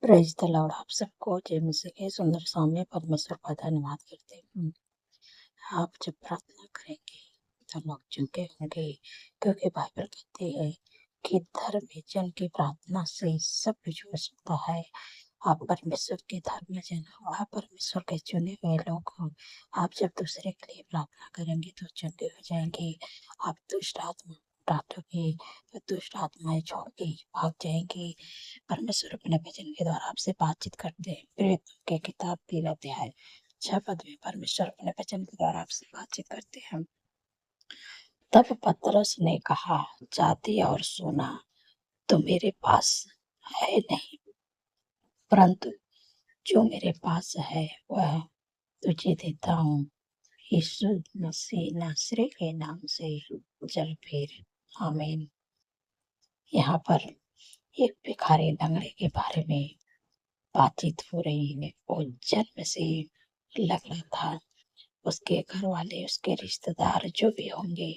Praise the Lord. आप सबको जय मसीह के सुंदर सामने परमेश्वर का धन्यवाद करते हैं। आप जब प्रार्थना करेंगे तो लोग चुनके होंगे, क्योंकि बाइबल कहती है कि धर्म में जन की प्रार्थना से सब कुछ हो सकता है। आप परमेश्वर के धर्म में जन हो, आप परमेश्वर के चुने हुए लोग हो। आप जब दूसरे के लिए प्रार्थना करेंगे तो चंगे हो जाएंगे। आप दुष्ट आत्मा डांटोगे तो दुष्ट आत्माएं छोड़ के भाग जाएंगी। परमेश्वर अपने वचन के द्वारा आपसे बातचीत करते हैं। प्रेरितों की किताब 3 अध्याय 6 पद में परमेश्वर अपने वचन के द्वारा आपसे बातचीत करते हैं। तब पतरस ने कहा, चांदी और सोना तो मेरे पास है नहीं, परंतु जो मेरे पास है वह तुझे देता हूँ। यीशु मसीह नासरी के नाम से चल फिर। आमीन। यहाँ पर एक भिखारी लंगड़े के बारे में बातचीत हो रही है। वो जन्म से लंगड़ा था। उसके घर वाले, उसके रिश्तेदार जो भी होंगे,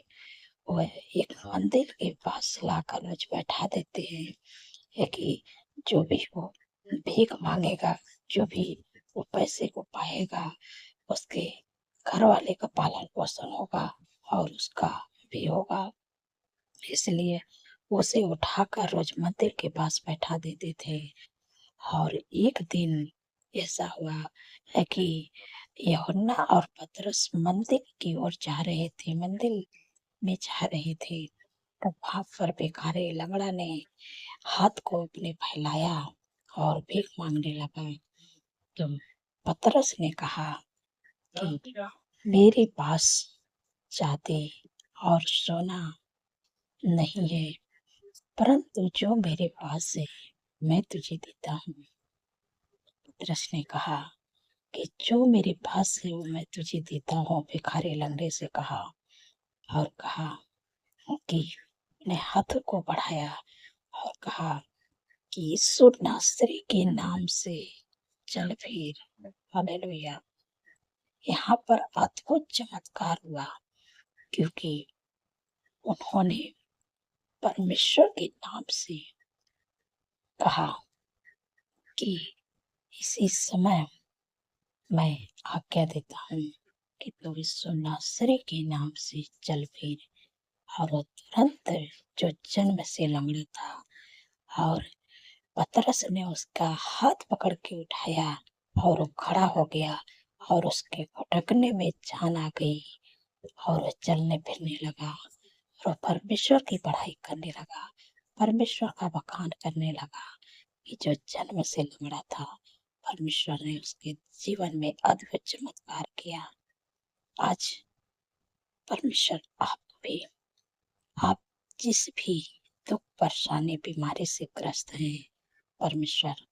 वह एक मंदिर के पास लाकर रोज बैठा देते हैं। है कि जो भी वो भीख मांगेगा, जो भी वो पैसे को पाएगा, उसके घर वाले का पालन पोषण होगा और उसका भी होगा। इसलिए उसे उठाकर रोज मंदिर के पास बैठा देते थे। और एक दिन ऐसा हुआ है कि यूहन्ना और पतरस मंदिर की ओर जा रहे थे, मंदिर में जा रहे थे। तब वहां पर भिखारी लंगड़ा ने हाथ को अपने फैलाया और भीख मांगने लगा। तो पतरस ने कहा कि मेरे पास चांदी और सोना नहीं है, परंतु जो मेरे पास है मैं तुझे देता हूँ। पतरस ने कहा कि जो मेरे पास है वो मैं तुझे देता हूँ। भिखारी लंगड़े से कहा और कहा कि अपने हाथ को बढ़ाया और कहा कि यीशु नासरी के नाम से चल फिर। हालेलुया। यहाँ पर अद्भुत चमत्कार हुआ, क्योंकि उन्होंने परमेश्वर के नाम से कहा कि इसी समय मैं आज्ञा देता हूँ कि तू यीशु नासरी के नाम से चल फिर। और वो तुरंत जो जन्म से लंगड़ा था, और पतरस ने उसका हाथ पकड़ के उठाया और वो खड़ा हो गया और उसके घुटने में जान आ गई और वो चलने फिरने लगा और वो परमेश्वर की पढ़ाई करने लगा, परमेश्वर का बखान करने लगा कि जो जन्म से लंगड़ा था, परमेश्वर ने उसके जीवन में अद्भुत चमत्कार किया। आज परमेश्वर आपको भी, आप जिस भी दुख परेशानी बीमारी से ग्रस्त हैं, परमेश्वर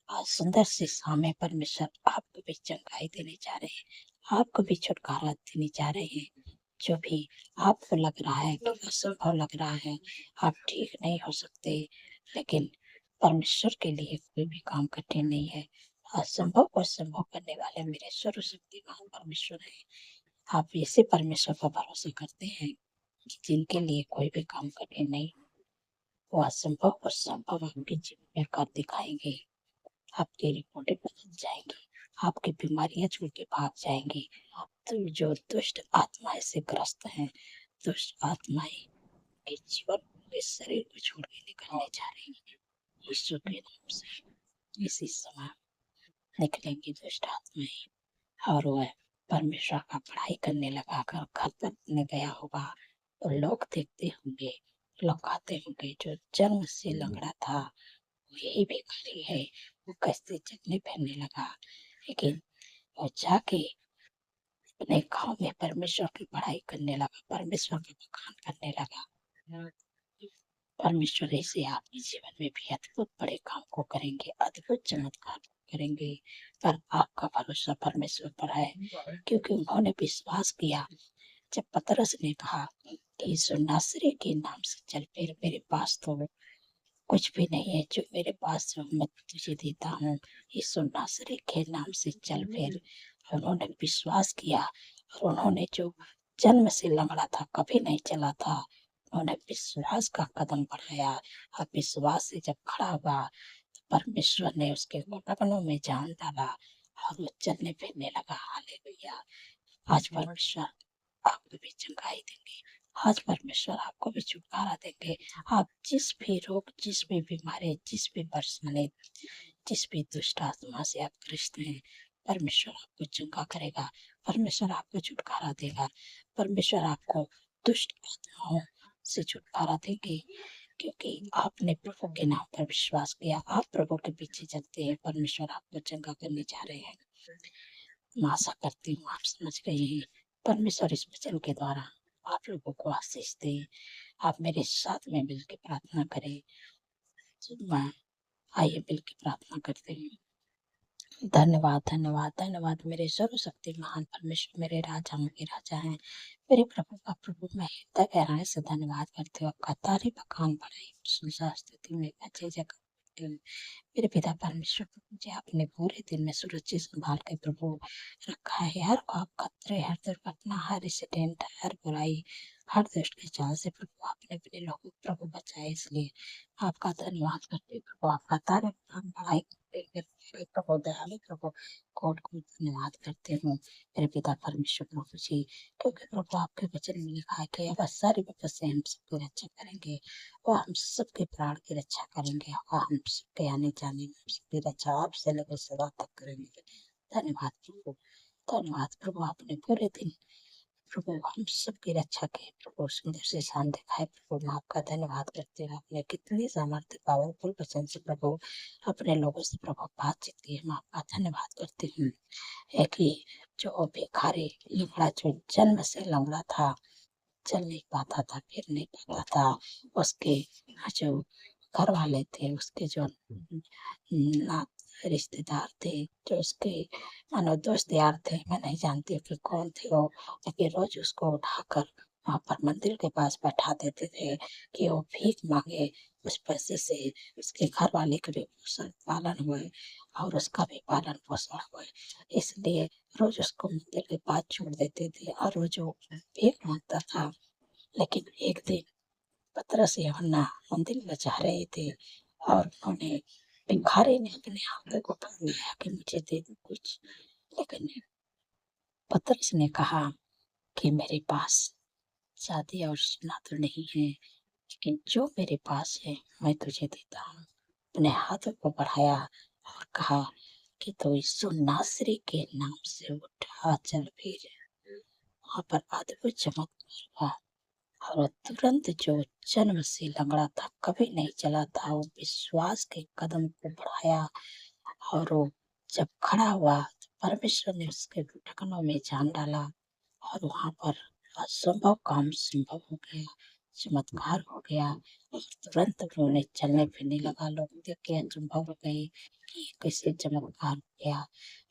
आज सुंदर से सामने परमेश्वर आपको भी चंगाई देने जा रहे हैं, आपको भी छुटकारा देने जा रहे हैं। जो भी आपको लग रहा है कि असंभव लग रहा है, आप ठीक नहीं हो सकते, लेकिन परमेश्वर के लिए कोई भी काम कठिन नहीं है। असंभव को संभव करने वाले मेरे सर्वशक्तिमान परमेश्वर है। आप ऐसे परमेश्वर पर भरोसा करते हैं कि जिनके लिए कोई भी काम कठिन नहीं, वो असंभव और संभव आपके जीवन में कर दिखाएंगे। आपकी रिपोर्टें बदल जाएंगी, आपकी बीमारियां छूट के भाग जाएंगी। तो जो दुष्ट आत्माएं से ग्रस्त हैं, दुष्ट आत्माएं के जीवन के शरीर को छोड़ के निकलने जा रही हैं यीशु के नाम से। इसी समय निकलेंगी दुष्ट आत्माएं और वह परमेश्वर का पढ़ाई करने लगा कर घर पर न गया होगा तो लोग देखते होंगे, लोग कहते होंगे जो जन्म से लंगड़ा था वो यही भिखारी है, वो कैसे चलने फिरने लगा। लेकिन वो जाके अपने गांव में परमेश्वर की पढ़ाई करने लगा, परमेश्वर का बखान करने लगा। परमेश्वर ऐसे आपके जीवन में भी अद्भुत बड़े काम को करेंगे, अद्भुत चमत्कार करेंगे। पर आपका भरोसा परमेश्वर पर है, क्योंकि उन्होंने विश्वास किया। जब पतरस ने कहा कि यीशु नासरी के नाम से चल फिर, मेरे पास तो कुछ भी नहीं है, जो मेरे पास है मैं तुझे देता हूँ। यीशु नासरी के नाम से चल फिर। उन्होंने विश्वास किया और उन्होंने जो जन्म से लंगड़ा था, कभी नहीं चला था, उन्होंने विश्वास का कदम बढ़ाया और विश्वास से जब खड़ा हुआ परमेश्वर ने उसके घुटनों में जान डाला और वो चलने फिरने लगा। हालेलुया। आज परमेश्वर आपको भी चंगाई देंगे। आज परमेश्वर आपको भी छुटकारा देंगे। आप जिस भी रोग, जिस भी बीमारी, जिस भी परेशानी, जिस भी दुष्ट आत्मा से आप ग्रस्त हैं, परमेश्वर आपको चंगा करेगा। परमेश्वर आपको छुटकारा देगा। परमेश्वर आपको दुष्ट आत्माओं से छुटकारा देंगे, क्योंकि आपने प्रभु के नाम पर विश्वास किया। आप प्रभु के पीछे चलते हैं। परमेश्वर आपको चंगा करने जा रहे हैं। मैं आशा करती हूँ आप समझ गए हैं। परमेश्वर इस वचन के द्वारा आप लोगों को आशीष दे। आप मेरे साथ में मिलकर प्रार्थना करें। मैं आइए मिलकर प्रार्थना करते हैं। धन्यवाद, धन्यवाद, धन्यवाद मेरे सर्वशक्ति महान परमेश्वर, मेरे राजाओं के राजा हैं, मेरे प्रभु का प्रभु। मैं हृदय गहराई से धन्यवाद करती हूँ। आपका तारीफ, बखान, बड़ाई, प्रशंसा, स्तुति में जय जय करती हूँ। मेरे पिता परमेश्वर, मुझे आपने पूरे दिन में सुरक्षित संभाल के प्रभु रखा है। हर आप खतरे, हर दुर्घटना, हर एक्सीडेंट, हर बुराई, हर दुष्ट के चाल से प्रभु आपने अपने लोगों को प्रभु बचाए। इसलिए आपका धन्यवाद करते प्रभु। आपका तारीफ, बखान, बड़ाई करते प्रभु, दयालु प्रभु, कोट को धन्यवाद करते हूँ मेरे पिता परमेश्वर प्रभु जी, क्योंकि प्रभु आपके वचन में लिखा है कि अब सारी विपद से हम सबकी रक्षा करेंगे और हम सबके प्राण की रक्षा करेंगे और हम सबके आने जाने में हम सबकी रक्षा आपसे लेकर सदा तक करेंगे। धन्यवाद प्रभु, धन्यवाद प्रभु। आपने पूरे दिन प्रभु हम सबकी रक्षा की प्रभु सुंदर से शान दिखाए प्रभु। मैं आपका धन्यवाद करती हूँ। आपने कितनी सामर्थ्य पावरफुल वचन से प्रभु अपने लोगों से प्रभु बातचीत की है। मैं आपका धन्यवाद करती हूँ। एक ही जो भिखारी लंगड़ा, जो जन्म से लंगड़ा था, चल नहीं पाता था, फिर नहीं पाता था, उसके जो घर वाले थे, उसके जो ना रिश्तेदार थे, जो उसके मानो दोस्त यार थे, मैं नहीं जानती कि कौन थे वो, लेकिन रोज उसको उठाकर वहां पर मंदिर के पास बैठा देते थे कि वो भीख मांगे। उस पैसे से उसके घर वाले का भी पोषण पालन हुए और उसका भी पालन पोषण हुए। इसलिए रोज उसको मंदिर के पास छोड़ देते थे और वो जो भीख मांगता था। लेकिन एक दिन पतरस यूहन्ना मंदिर में जा रहे थे और उन्होंने भिखारी ने अपने हाथों को पकड़ लिया कि मुझे दे दो कुछ। लेकिन पतरस ने कहा कि मेरे पास शादी और सोना तो नहीं है, लेकिन जो मेरे पास है मैं तुझे देता हूँ। अपने हाथों को बढ़ाया और कहा कि तो यीशु नासरी के नाम से उठा, चल फिर। वहां पर अद्भुत चमत्कार हुआ और तुरंत जो जन्म से लंगड़ा था, कभी नहीं चला था, वो विश्वास के कदम को बढ़ाया और वो जब खड़ा हुआ तो परमेश्वर ने उसके ढकनों में जान डाला और वहां पर असंभव काम संभव हो गया, चमत्कार हो गया और तुरंत उन्होंने चलने फिरने लगा। लोग देख के अचंभव हो गए कि ये कैसे चमत्कार हो गया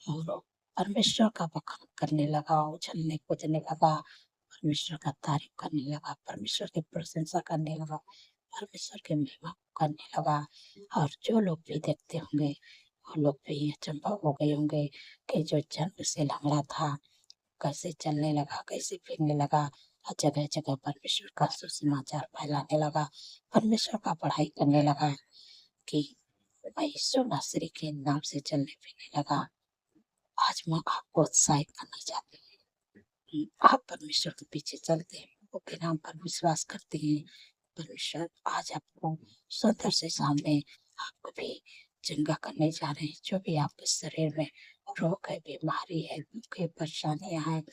और वो परमेश्वर का बखान करने लगा, उछलने कूदने लगा, परमेश्वर का तारीफ करने लगा, परमेश्वर की प्रशंसा करने लगा, परमेश्वर की महिमा करने लगा। और जो लोग भी देखते होंगे वो लोग भी अचंभव हो गए होंगे कि जो जन्म से लंगड़ा था कैसे चलने लगा, कैसे फिरने लगा और जगह जगह परमेश्वर का सुसमाचार फैलाने लगा, परमेश्वर का पढ़ाई करने लगा कि मैं यीशु नासरी के नाम से चलने फिरने लगा। आज मैं आपको उत्साहित करना चाहती हूँ। आप परमेश्वर के पीछे चलते हैं, प्रभु के नाम पर विश्वास करते हैं, परमेश्वर आज आपको सुंदर से सामने आपको भी चंगा करने जा रहे हैं। जो भी आपके शरीर में रोग है, बीमारी है, दुख है, परेशानियां हैं,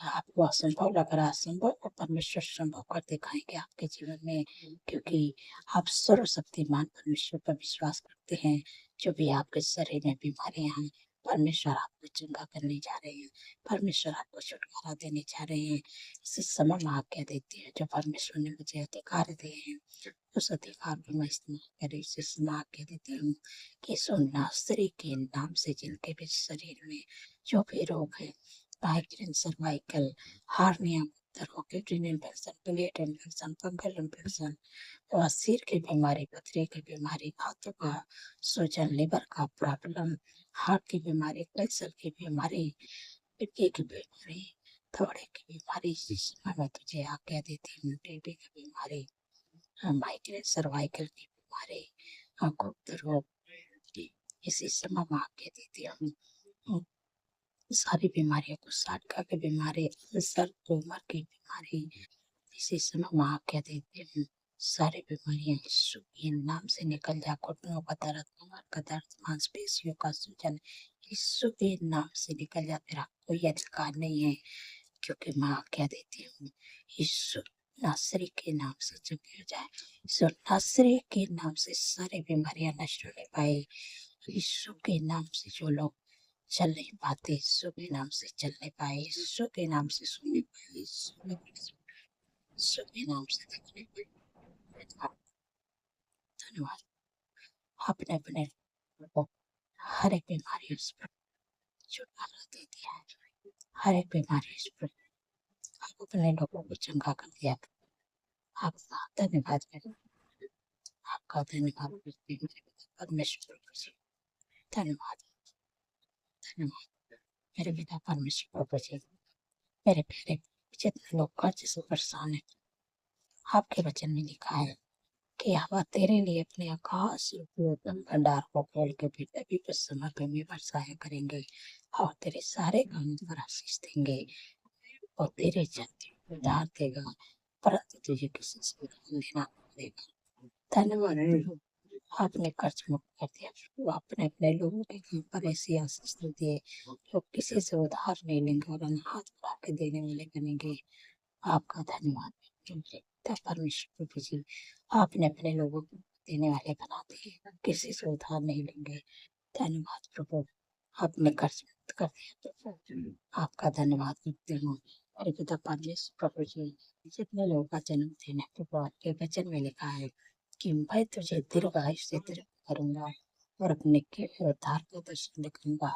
आपको असंभव लग रहा है, असंभव को परमेश्वर संभव कर दिखाएंगे आपके जीवन में, क्योंकि आप सर्वशक्तिमान परमेश्वर पर विश्वास करते हैं। जो भी आपके शरीर में बीमारियां हैं, परमेश्वर आपको चंगा करने जा रहे हैं, परमेश्वर आपको छुटकारा देने जा रहे हैं। इसी समय मैं आज्ञा देती हूँ, जो परमेश्वर ने मुझे अधिकार दिए हैं, उस अधिकार को मैं इस्तेमाल करूँ। इसी समय आज्ञा देती हूँ कि यीशु नासरी के नाम से जिनके भी शरीर में जो भी रोग है, माइग्रेन, सर्वाइकल, हार्निया, रोग, kidney infection, plate infection, fungal infection, सिर की बीमारी, पथरी की बीमारी, हाथों का सूजन, लिवर का प्रॉब्लम, हार्ट की बीमारी, कैंसर की बीमारी, किडनी की बीमारी, थोड़े की बीमारी, इस समय मैं तुझे आज्ञा देती हूँ। टीबी की बीमारी, माइग्रेन, सर्वाइकल की बीमारी, गुप्त रोग, इसी समय मैं आज्ञा देती हूँ सारी बीमारियों को, साटका की बीमारी, अल्सर, ट्यूमर की बीमारी, इसी समय मैं आज्ञा देती हूँ सारी बीमारियां यीशु के नाम से निकल जा। घुटनों का दर्द, कमर का दर्द, मांसपेशियों का सूजन यीशु के नाम से निकल जा। तेरा कोई अधिकार नहीं है, क्योंकि मैं आज्ञा देती हूँ यीशु नासरी के नाम से चुप हो जाए। यीशु नासरी के नाम से सारी बीमारियां नष्ट होने पाए। यीशु के नाम से जो लोग चल नहीं पाते, यीशु के नाम से चलने पाए, यीशु के नाम से सुनने पाए, यीशु के नाम से देखने पाए। धन्यवाद। आपने अपने को हर एक बीमारी पर छुटकारा दे दिया है। हर एक बीमारी पर आप अपने लोगों को चंगा कर दिया। आपका धन्यवाद करें, आपका धन्यवाद करते हैं परमेश्वर जी। धन्यवाद, धन्यवाद मेरे पिता परमेश्वर जी। मेरे प्यारे, जितने लोग कर्ज से परेशान है, आपके वचन में लिखा है कि आप तेरे लिए अपने आकाश भंडार को खोल के भी समय पे में बरसाया करेंगे और तेरे सारे काम पर आशीष देंगे और तेरे जाति उधार देगा, परंतु तुझे किसी से लेना पड़ेगा। धन्यवाद, आपने कर्ज मुक्त कर दिया। आपने अपने लोगों के घर पर ऐसी आशीष दिए जो किसी से उधार नहीं लेंगे और हाथ बढ़ा के देने वाले बनेंगे। आपका धन्यवाद परमेश्वर प्रभु जी। आपने अपने लोगों को देने वाले बना दिए, किसी से उधार नहीं लेंगे। धन्यवाद प्रभु, आपने कर्ज मुक्त कर दिया प्रभु। आपका धन्यवाद करते हूँ अरे पिता परमेश्वर प्रभु जी। जितने लोगों का जन्मदिन है प्रभु, आपके वचन में लिखा है कि मैं तुझे दीर्घायु से दीर्घ करूंगा और अपने के उद्धार का दर्शन दिखाऊंगा,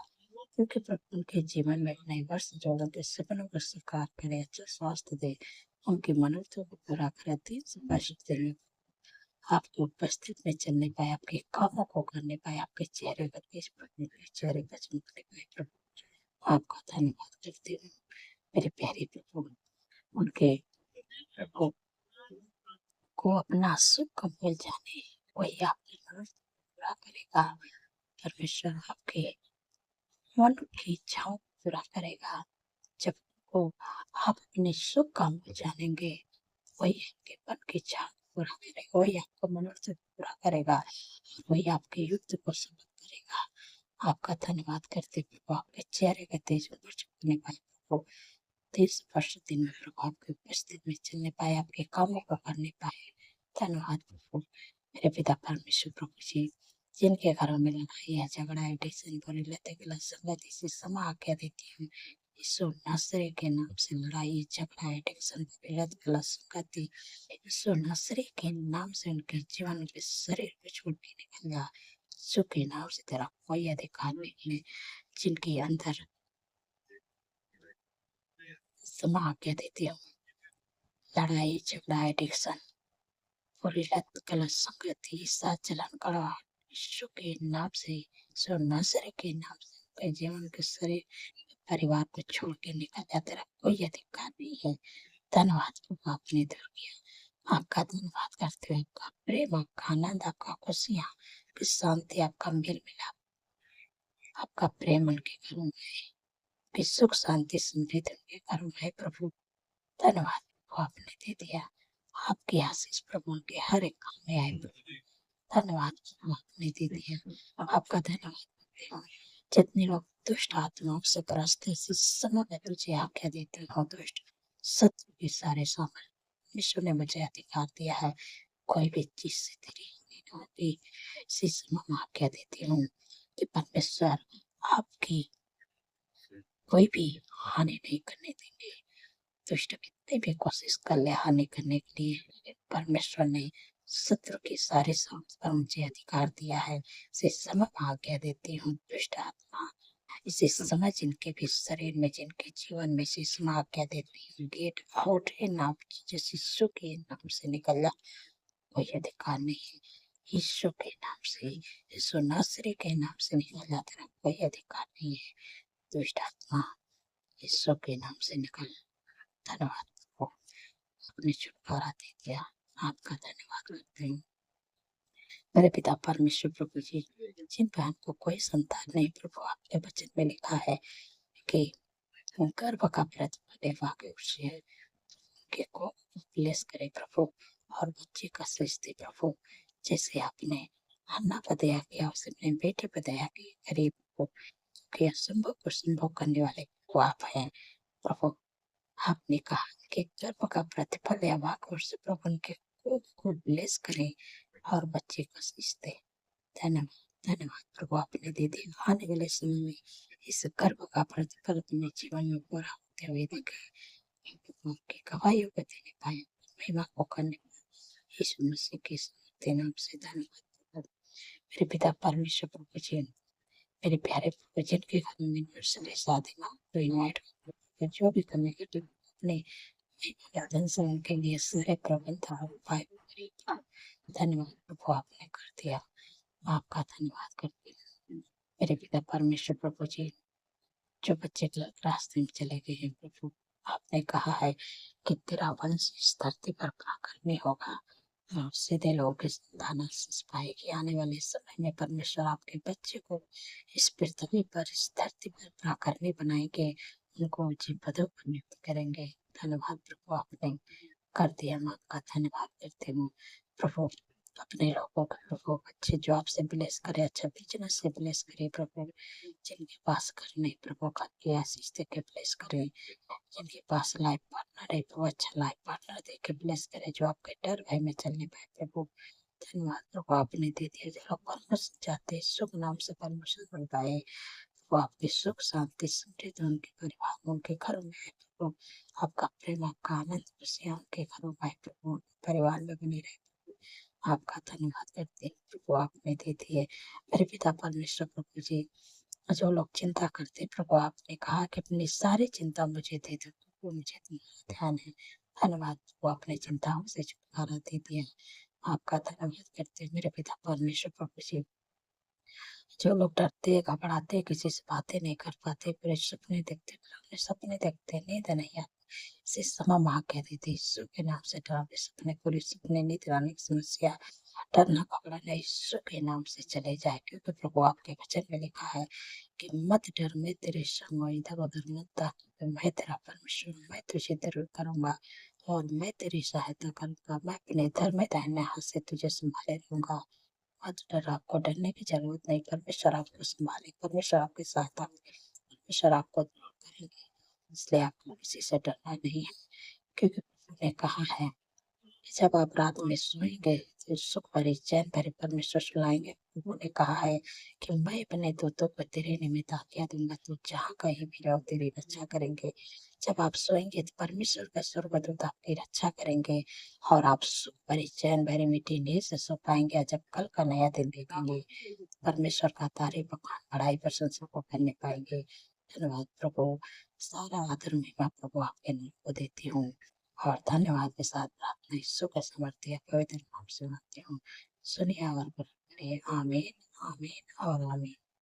क्योंकि प्रभु उनके जीवन में नए वर्ष जो उनके सपनों को साकार करे, अच्छा स्वास्थ्य दे, उनकी मनोरथों को पूरा करे, दिन स्पष्ट दिन आपकी उपस्थिति में चलने पाए, आपके कामों को करने पाए, आपके चेहरे पर तेज पड़ने पाए, चेहरे पर चमकने पाए प्रभु। आपका धन्यवाद करते हूँ मेरे प्यारे प्रभु। उनके प्रभु को अपना सुख मिल जाने, वही आपकी मनोरथ पूरा करेगा। परमेश्वर आपके मन की इच्छाओं को पूरा करेगा। जब को आप अपने सुख का मूल जानेंगे, वही आपके मन की इच्छा पूरा करेगा, वही आपको मनोरथ पूरा करेगा, वही आपके युद्ध को समाप्त करेगा। आपका धन्यवाद करते प्रभु, आपके चेहरे का तेज पर चमकने पाए प्रभु, 30 वर्ष दिन में प्रभु आपकी उपस्थिति में चलने पाए, आपके कामों को करने पाए। धन्यवाद प्रभु मेरे पिता परमेश्वर प्रभु जी। जिनके घरों में लड़ाई है, झगड़ा है, टेंशन, बुरी लतें, गलत संगत, इसी समय आज्ञा देती हूँ यीशु नासरी के नाम से लड़ाई, झगड़ा, एडिक्शन, गलत संगति, यीशु नासरी के नाम से उनके जीवन के शरीर को छोड़ के निकल जा। यीशु के नाम से तेरा कोई अधिकार नहीं है। जिनके अंदर समय आज्ञा देती हूँ लड़ाई, झगड़ा, एडिक्शन, बुरी लत, गलत संगति, साथ चलन, कड़वा, यीशु के नाम से, यीशु नासरी के नाम से उनके जीवन के शरीर परिवार को छोड़ के निकल जा। तेरा कोई अधिकार नहीं है। धन्यवाद प्रभु, आपने दूर किया। आपका धन्यवाद करते हुए आपका प्रेम, आपका आनंद, आपका खुशियाँ, आपकी शांति, आपका मेल मिलाप, आपका प्रेम उनके घरों में है, आपकी सुख शांति समृद्धि उनके घरों में है प्रभु। धन्यवाद प्रभु, आपने दे दिया। आपकी आशीष प्रभु उनके हर एक काम में आए प्रभु। धन्यवाद प्रभु, आपने दे दिया। आपका धन्यवाद करते हैं। जितने लोग दुष्ट आत्माओं से ग्रस्त है, इस समय में तुझे आज्ञा देती हूँ, दुष्ट शत्रु के सारे सामने यीशु ने मुझे अधिकार दिया है, कोई भी चीज से तेरी हानि न होगी। इसी समय मैं आज्ञा देती हूँ कि परमेश्वर आपकी कोई भी हानि नहीं करने देंगे। दुष्ट कितने भी कोशिश कर ले हानि करने के लिए, लेकिन परमेश्वर ने शत्रु के सारे सामर्थ पर मुझे अधिकार दिया है। इसी समय मैं आज्ञा देती हूँ दुष्ट आत्मा, इसी समय जिनके भी शरीर में, जिनके जीवन में, इसी समय आज्ञा देती हूँ गेट आउट है नाम जिस यीशु के नाम से निकल जा। कोई अधिकार नहीं है। यीशु के नाम से, यीशु नासरी के नाम से निकल जा। तेरा कोई अधिकार नहीं है। दुष्ट आत्मा यीशु के नाम से निकल। धन्यवाद प्रभु, आपने छुटकारा दे दिया। आपका धन्यवाद करते हैं मेरे पिता परमेश्वर प्रभु जी, जिन बहन को कोई संतान नहीं प्रभु, आपके वचन में लिखा है कि गर्भ का प्रतिफल वाक्य से के को ब्लेस करे प्रभु, और बच्चे का सृष्टि प्रभु, जैसे आपने हन्ना पर दया किया, उसे अपने बेटे पर दया की गरीब को, कि असंभव को संभव करने वाले को आप हैं प्रभु। आपने कहा कि गर्भ का प्रतिफल या वाक्य से प्रभु उनके को ब्लेस करे और बच्चे का सृष्टि। धन्यवाद धन्यवाद प्रभु, आपने दे दिया। आने वाले समय में इस गर्भ का प्रतिफल अपने जीवन में पूरा होते हुए देखे, की गवाहियों को देने पाए, महिमा को करने पाए। यीशु मसीह के समर्थी नाम से धन्यवाद। मेरे पिता परमेश्वर प्रभु जी, मेरे प्यारे प्रभु जी, के घर में यूनिवर्सिटी शादी में तो इनवाइट जो भी करने के लिए अपने धन के लिए सारे प्रबंध और उपाय धन्यवाद प्रभु, आपने कर दिया। आपका धन्यवाद करती हूँ। मेरे पिता परमेश्वर प्रभु जी, जो बच्चे गलत रास्ते में चले गए हैं प्रभु, आपने कहा है कि तेरा वंश इस धरती पर प्राकर्म में होगा और सीधे लोगों की संतान आशीष पाएगी। आने वाले समय में परमेश्वर आपके बच्चे को इस पृथ्वी पर, इस धरती पर प्राकर्मी बनाएंगे, उनको उचित पदों पर नियुक्त करेंगे। धन्यवाद प्रभु, आपने कर दिया। मैं आपका धन्यवाद करती हूँ प्रभु। अपने लोगों को प्रभु अच्छे जॉब से ब्लेस करे, अच्छा बिजनेस से ब्लेस करे प्रभु। जिनके पास घर नहीं प्रभु, घर की आशीष दे के ब्लेस करे। जिनके पास लाइफ पार्टनर है प्रभु, अच्छा लाइफ पार्टनर दे के ब्लेस करे, जो आपके डर भय में चलने पाए प्रभु। धन्यवाद प्रभु, आपने दे दिया। जो लोग परमेश्वर चाहते सुख नाम से परमेश्वर बन पाए, वो आपकी सुख शांति समृद्धि उनके परिवार में, उनके घरों में है प्रभु। आपका प्रेम, आपका आनंद खुशियाँ उनके घरों में प्रभु, परिवार में बनी रहे। आपका धन्यवाद करते हैं प्रभु, आपने दे दिए। मेरे पिता परमेश्वर प्रभु जी, जो लोग चिंता करते प्रभु, आपने कहा कि अपनी सारी चिंता मुझे दे दो प्रभु, मुझे तुम्हारा ध्यान है। धन्यवाद प्रभु, आपने चिंताओं से छुटकारा दे दिया। आपका धन्यवाद करते हैं मेरे पिता परमेश्वर प्रभु जी। जो लोग डरते घबराते, किसी से बातें नहीं कर पाते, पूरे सपने देखते, अपने सपने देखते, नींद नहीं आती, इसी समय माँ कह रही थी यीशु के नाम से डरावे सपने, पूरे सपने, नींद आने की समस्या, डरना घबराना यीशु के नाम से चले जाए। क्योंकि प्रभु आपके वचन में लिखा है कि मत डर, मैं तेरे संग हूँ, इधर उधर मत ताक, मैं तेरा परमेश्वर हूँ, मैं तुझे जरूर करूंगा और मैं तेरी सहायता करूंगा। मैं अपने धर्म दाहिने हाथ से तुझे संभाले रहूंगा। मत डर, आपको डरने की जरूरत नहीं। परमेश्वर आपको संभाले, परमेश्वर आपकी सहायता करें, परमेश्वर आपको दूर करेंगे। इसलिए आपको किसी से डरना नहीं है, क्योंकि प्रभु ने कहा है कि जब आप रात में सोएंगे तो सुख भरी चैन भरे परमेश्वर सुलाएंगे। प्रभु ने कहा है कि मैं अपने दूतों को तेरे निमित्त आज्ञा दूंगा, तू जहाँ कहीं भी रहो तेरी रक्षा करेंगे। जब आप सोएंगे तो परमेश्वर का स्वर्गदूत आपकी रक्षा करेंगे और आप सुख भरी चैन भरी मीठी नींद से सो पाएंगे। जब कल का नया दिन देखेंगे, परमेश्वर का तारीफ बखान बड़ाई प्रशंसा को करने पाएंगे। धन्यवाद प्रभु, सारा आदर महिमा प्रभु आपके नाम को देती हूँ और धन्यवाद के साथ प्रार्थना यीशु के समर्थी पवित्र नाम से मांगती हूँ। सुनिए और करिए। आमीन आमीन और आमीन।